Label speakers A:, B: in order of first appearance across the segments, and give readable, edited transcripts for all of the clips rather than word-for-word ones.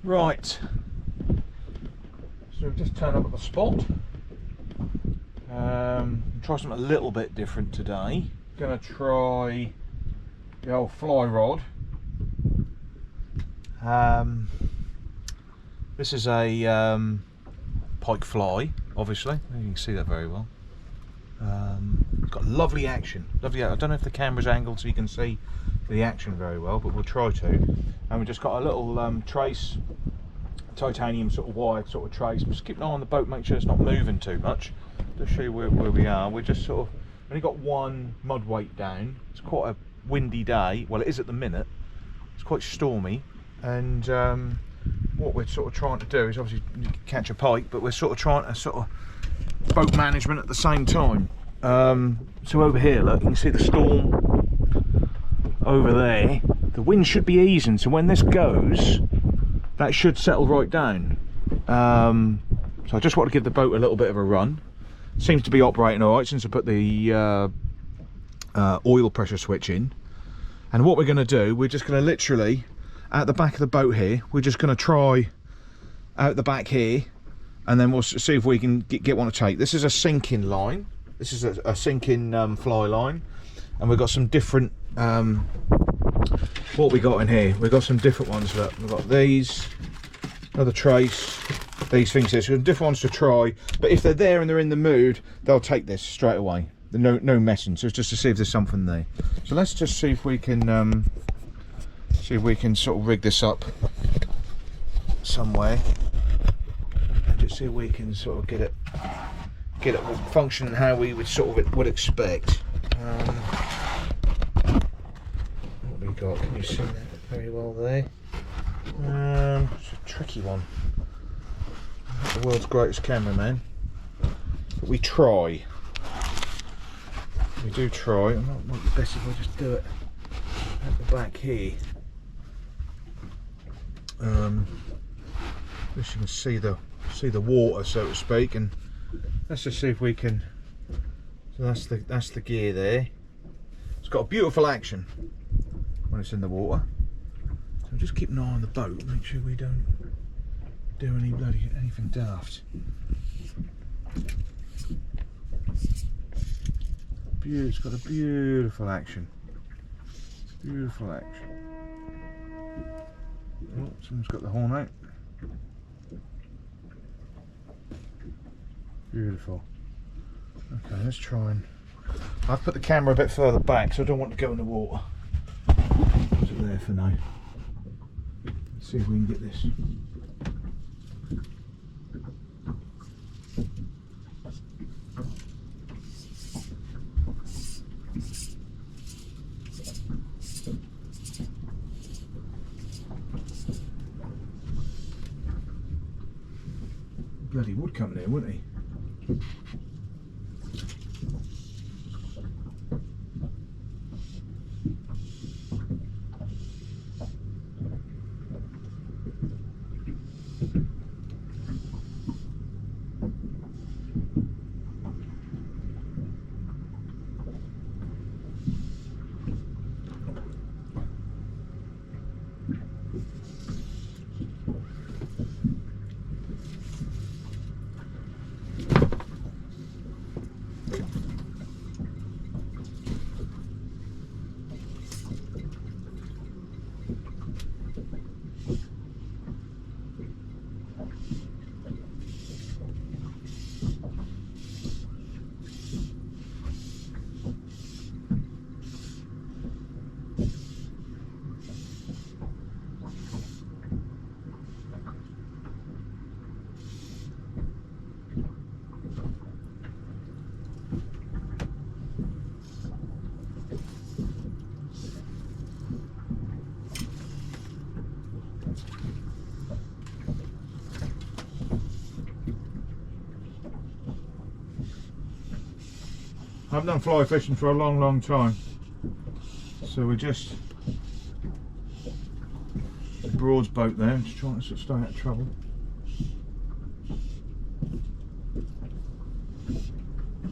A: Right, so we've just turned up at the spot. Try something a little bit different today. Gonna try the old fly rod. This is a pike fly, obviously. You can see that very well. It's got lovely action. I don't know if the camera's angled so you can see the action very well, but we'll try to. And we've just got a little trace, titanium sort of wire sort of trace. Just keep an eye on the boat, make sure it's not moving too much. Just show you where we are. We're just sort of only got one mud weight down. It's quite a windy day. Well, it is at the minute. It's quite stormy, and what we're sort of trying to do is obviously catch a pike, but we're sort of trying to sort of boat management at the same time. So over here, look, you can see the storm over there. The wind should be easing, so when this goes, that should settle right down. So I just want to give the boat a little bit of a run. Seems to be operating all right since I put the oil pressure switch in. And what we're going to do, we're just going to literally, at the back of the boat here, we're just going to try out the back here, and then we'll see if we can get one to take. This is a sinking line. This is a sinking fly line, and we've got some different. What we got in here? We've got some different ones. Look, we've got these, another trace, these things here. So different ones to try. But if they're there and they're in the mood, they'll take this straight away. No messing. So it's just to see if there's something there. So let's just see if we can sort of rig this up somewhere, and just see if we can sort of get it functioning how we would sort of would expect. What we got? Can you see that very well there? It's a tricky one. I'm not the world's greatest cameraman, but we try. We do try. It might be best if I just do it at the back here. Just you can see the water, so to speak, and let's just see if we can. So that's the gear there. It's got a beautiful action when it's in the water. So just keep an eye on the boat, make sure we don't do anything daft. It's got a beautiful action. Beautiful action. Oh, someone's got the horn out. Beautiful. Okay, let's try and. I've put the camera a bit further back, so I don't want to go in the water. Put it there for now. Let's see if we can get this. Bloody would come there, wouldn't he? I haven't done fly fishing for a long time, so we're just Broad's boat there, just trying to sort of stay out of trouble.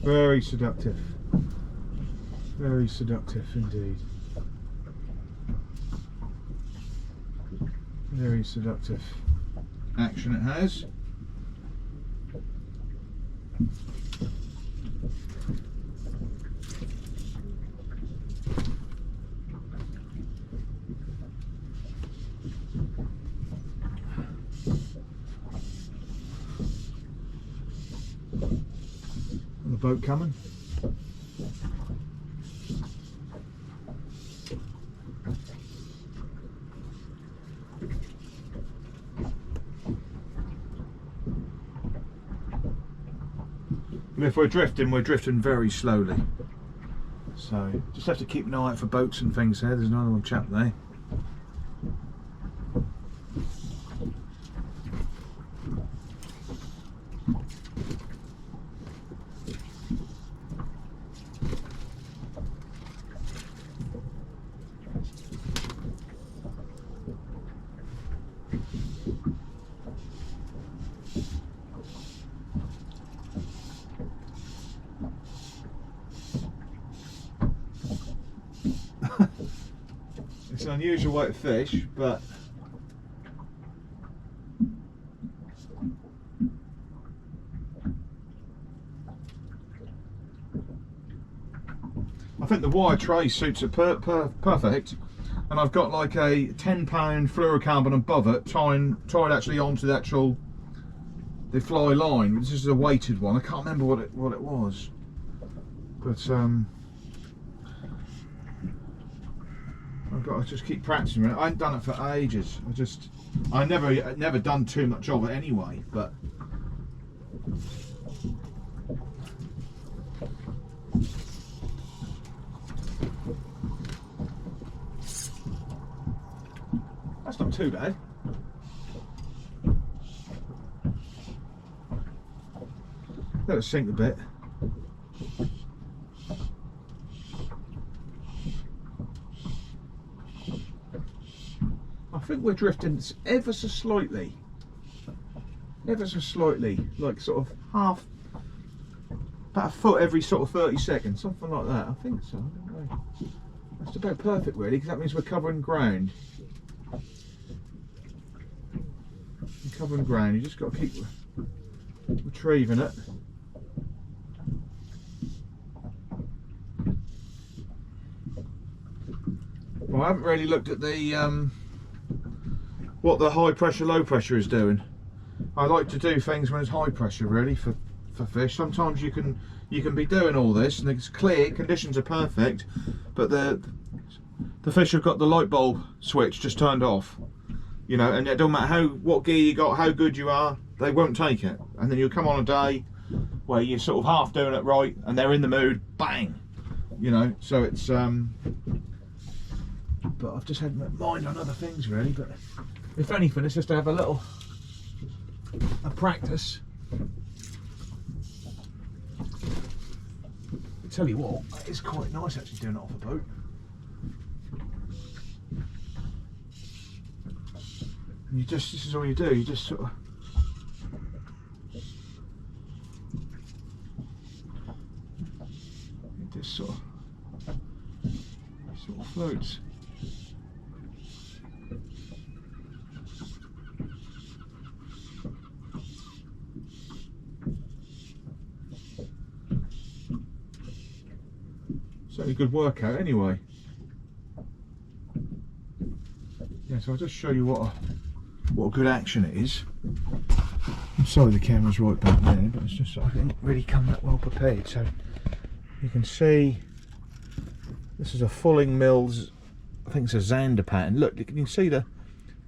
A: Very seductive indeed. Very seductive. action it has. The boat coming. But if we're drifting very slowly. So just have to keep an eye out for boats and things there. There's another one chap there. It's an unusual way to fish, but I think the wire tray suits it perfect. And I've got like a 10-pound fluorocarbon above it, tied actually onto the fly line. This is a weighted one. I can't remember what it was, but I've got to just keep practicing it. I haven't done it for ages. I never done too much of it anyway, but that's not too bad. Let it sink a bit. I think we're drifting ever so slightly, like sort of about a foot every sort of 30 seconds, something like that. I think so. I don't know. That's about perfect really, because that means we're covering ground. You just got to keep retrieving it. Well, I haven't really looked at the what the high pressure low pressure is doing. I like to do things when it's high pressure really for fish. Sometimes you can be doing all this and it's clear, conditions are perfect, but the fish have got the light bulb switch just turned off, you know, and it don't matter what gear you got, how good you are, they won't take it. And then you'll come on a day where you're sort of half doing it right and they're in the mood, bang, you know. So it's but I've just had my mind on other things really. But if anything, it's just to have a practice. I tell you what, it's quite nice actually doing it off a boat. And this is all you do, you just sort of floats. Certainly a good workout anyway. Yeah, so I'll just show you what a good action it is. I'm sorry the camera's right back there, but it's just I didn't really come that well prepared. So you can see this is a Fulling Mills, I think it's a Zander pattern. Look, you can see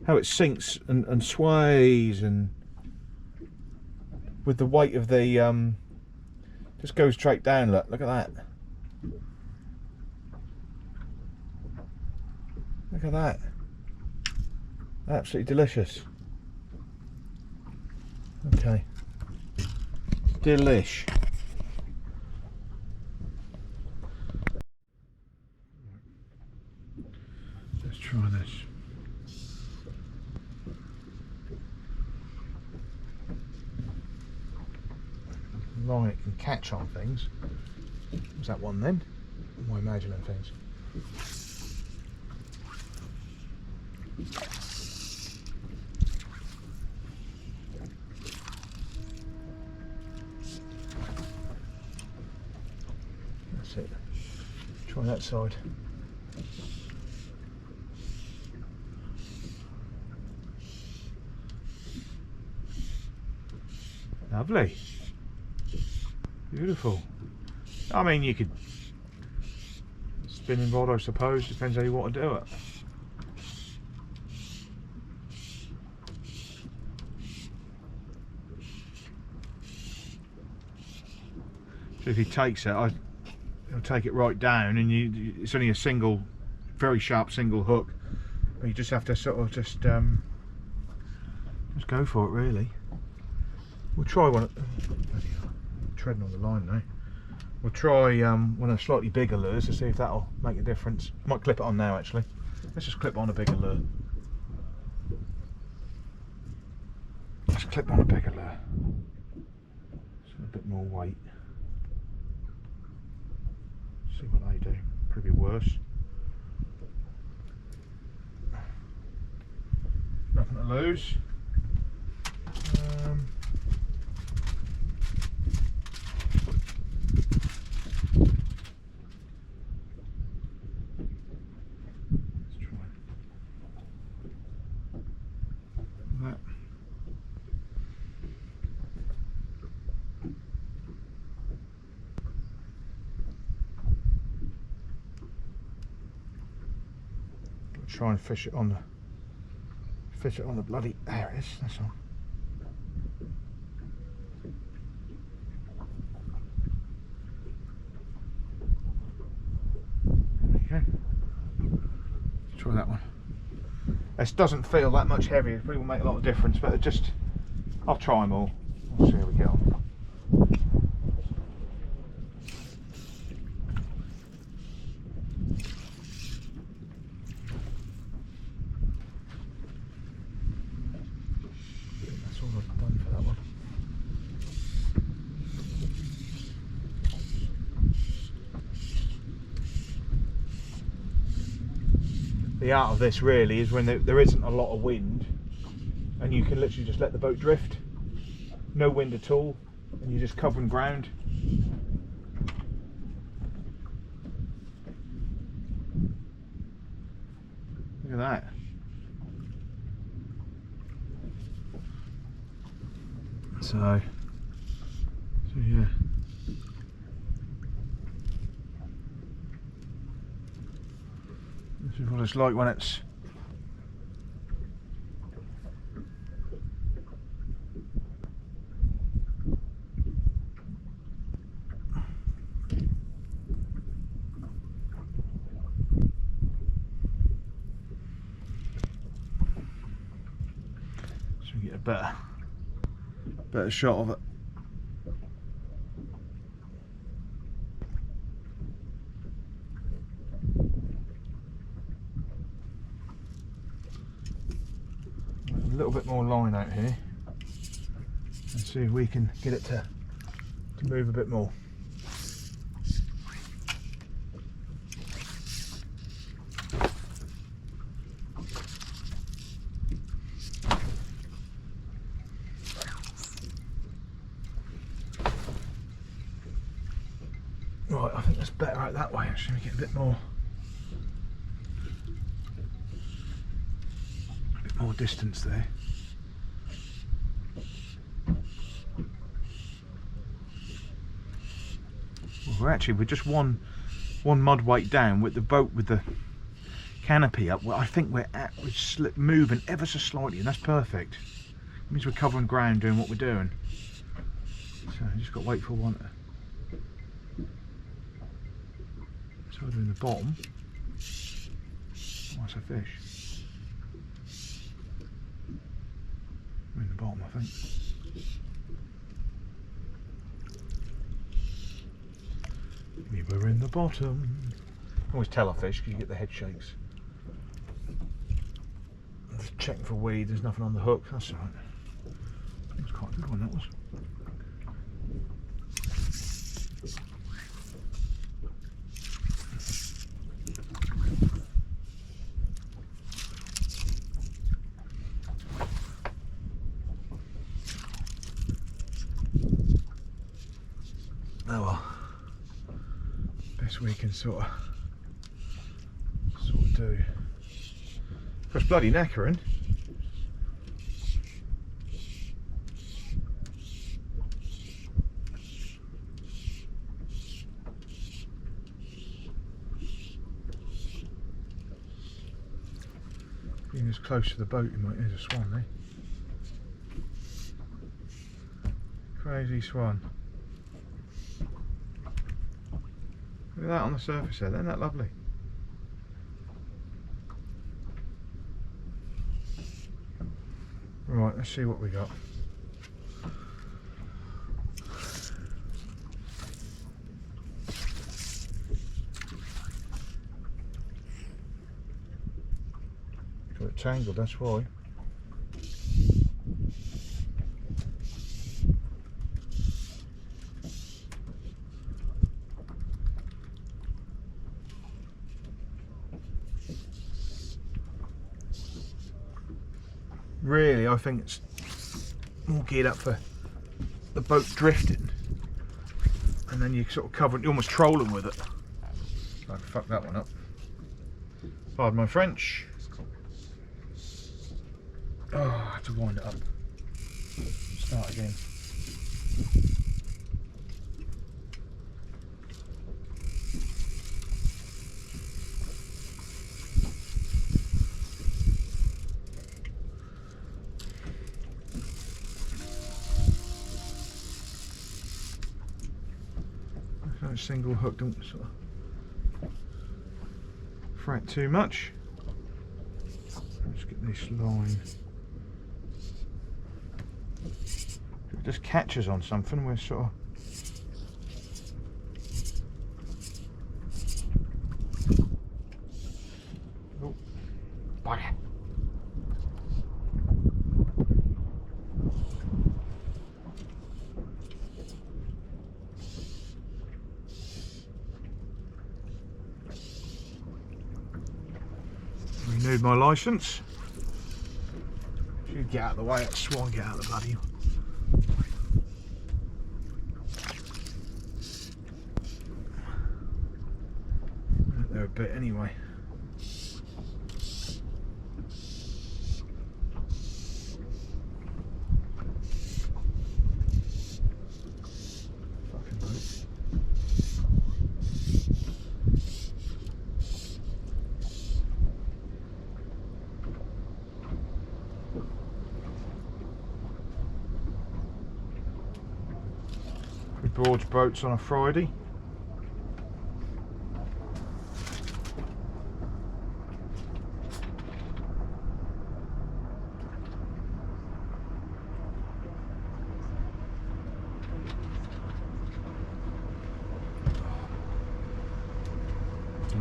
A: how it sinks and sways, and with the weight of the just goes straight down. Look at that. Look at that. Absolutely delicious. Okay. Delish. Let's try this. Line it can catch on things. Was that one then? Am I imagining things? That's it. Try that side. Lovely. Beautiful. I mean, you could spinning rod, I suppose, depends how you want to do it. So if he takes it, he'll take it right down, and it's only a single, very sharp single hook. But you just have to sort of just go for it, really. We'll try one. Treading on the line now. We'll try one of the slightly bigger lures to see if that'll make a difference. Might clip it on now, actually. Let's just clip on a bigger lure. Let's clip on a bigger lure. So a bit more weight. See what they do. Probably worse. Nothing to lose. Try and fish it on the bloody, there it is, that's all. There you go. Let's try that one. This doesn't feel that much heavier, it probably will make a lot of difference, but I'll try them all. We'll see how we get on. The art of this really is when there isn't a lot of wind and you can literally just let the boat drift. No wind at all, and you're just covering ground. Look at that. So yeah. This is what it's like when it's so we get a better shot of it. A little bit more line out here and see if we can get it to move a bit more. Right, I think that's better out that way actually, we get a bit more distance there. Well, we're just one mud weight down with the boat with the canopy up. Well, I think we're moving ever so slightly, and that's perfect. It means we're covering ground doing what we're doing. So I just got to wait for one. So we're in the bottom. Oh, that's a fish. We're in the bottom, I think. We were in the bottom. I always tell a fish because you get the head shakes. Just checking for weed, there's nothing on the hook, that's alright. It was quite a good one, that was. else we can sort of do. It's bloody knackering. Being as close to the boat, you might. There's a swan there. Crazy swan. Look at that on the surface there, isn't that lovely? Right, let's see what we got. Got it tangled, that's why. Really, I think it's more geared up for the boat drifting, and then you sort of cover it, you're almost trolling with it. I fucked that one up. Pardon my French. Oh, I have to wind it up. Start again. A single hook, don't sort of fret too much. Let's get this line. If it just catches on something, we're sort of bugger. Renewed my licence. Should get out of the way, that swan, get out of the bloody. There a bit anyway. Fucking boat. We broach boats on a Friday.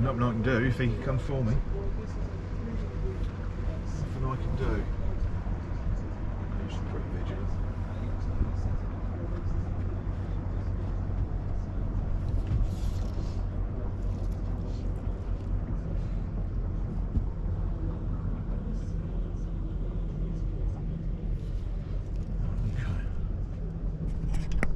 A: Nothing I can do if he comes for me. Nothing I can do. Just pretty vigilant.